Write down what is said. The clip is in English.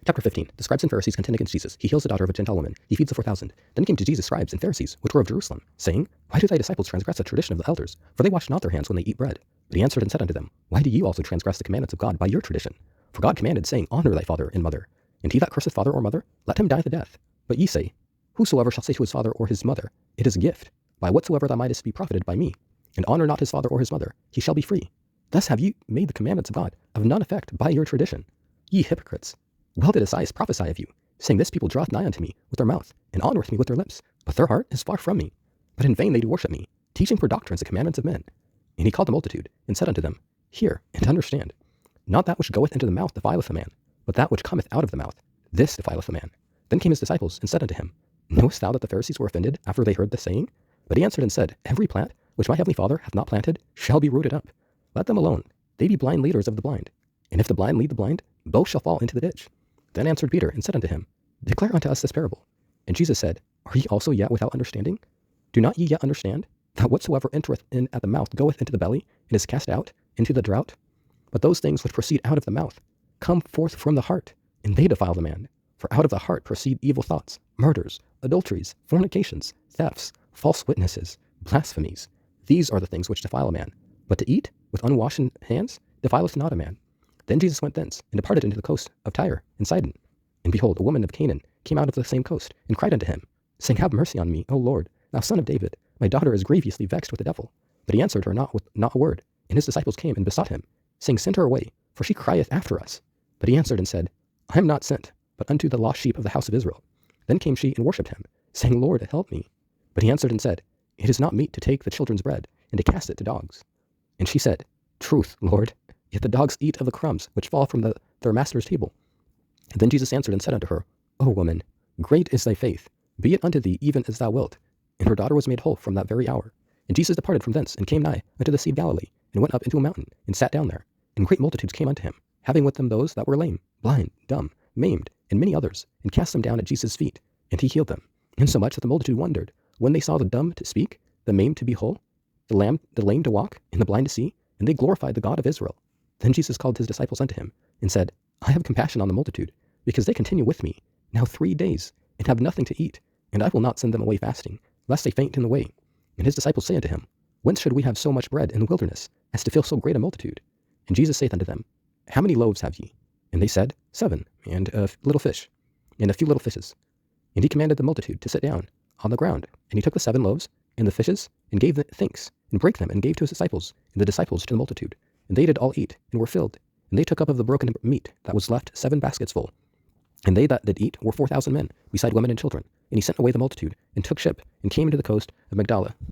Chapter 15. The scribes and Pharisees contend against Jesus. He heals the daughter of a Gentile woman. He feeds the 4,000. Then came to Jesus scribes and Pharisees, which were of Jerusalem, saying, Why do thy disciples transgress the tradition of the elders? For they wash not their hands when they eat bread. But he answered and said unto them, Why do you also transgress the commandments of God by your tradition? For God commanded, saying, Honor thy father and mother. And he that curseth father or mother, let him die the death. But ye say, Whosoever shall say to his father or his mother, It is a gift, by whatsoever thou mightest be profited by me, and honor not his father or his mother, he shall be free. Thus have ye made the commandments of God of none effect by your tradition. Ye hypocrites! Well did Esaias prophesy of you, saying, This people draweth nigh unto me with their mouth, and honoreth me with their lips, but their heart is far from me. But in vain they do worship me, teaching for doctrines the commandments of men. And he called the multitude, and said unto them, Hear, and understand. Not that which goeth into the mouth defileth a man, but that which cometh out of the mouth, this defileth a man. Then came his disciples, and said unto him, Knowest thou that the Pharisees were offended after they heard this saying? But he answered and said, Every plant which my heavenly Father hath not planted shall be rooted up. Let them alone. They be blind leaders of the blind. And if the blind lead the blind, both shall fall into the ditch. Then answered Peter, and said unto him, Declare unto us this parable. And Jesus said, Are ye also yet without understanding? Do not ye yet understand, that whatsoever entereth in at the mouth goeth into the belly, and is cast out into the drought? But those things which proceed out of the mouth come forth from the heart, and they defile the man. For out of the heart proceed evil thoughts, murders, adulteries, fornications, thefts, false witnesses, blasphemies. These are the things which defile a man. But to eat with unwashen hands defileth not a man. Then Jesus went thence, and departed into the coast of Tyre and Sidon. And behold, a woman of Canaan came out of the same coast, and cried unto him, saying, Have mercy on me, O Lord, thou son of David. My daughter is grievously vexed with the devil. But he answered her not a word. And his disciples came and besought him, saying, Send her away, for she crieth after us. But he answered and said, I am not sent, but unto the lost sheep of the house of Israel. Then came she and worshipped him, saying, Lord, help me. But he answered and said, It is not meet to take the children's bread, and to cast it to dogs. And she said, Truth, Lord, yet the dogs eat of the crumbs which fall from their master's table. And then Jesus answered and said unto her, O woman, great is thy faith, be it unto thee even as thou wilt. And her daughter was made whole from that very hour. And Jesus departed from thence, and came nigh unto the sea of Galilee, and went up into a mountain, and sat down there. And great multitudes came unto him, having with them those that were lame, blind, dumb, maimed, and many others, and cast them down at Jesus' feet, and he healed them. Insomuch that the multitude wondered, when they saw the dumb to speak, the maimed to be whole, the lame to walk, and the blind to see, and they glorified the God of Israel. Then Jesus called his disciples unto him, and said, I have compassion on the multitude, because they continue with me now 3 days, and have nothing to eat, and I will not send them away fasting, lest they faint in the way. And his disciples say unto him, Whence should we have so much bread in the wilderness, as to fill so great a multitude? And Jesus saith unto them, How many loaves have ye? And they said, 7, and a little fish, and a few little fishes. And he commanded the multitude to sit down on the ground. And he took the 7 loaves and the fishes, and gave thanks, and brake them, and gave to his disciples, and the disciples to the multitude. And they did all eat, and were filled. And they took up of the broken meat that was left 7 baskets full. And they that did eat were 4,000 men, beside women and children. And he sent away the multitude, and took ship, and came into the coast of Magdala.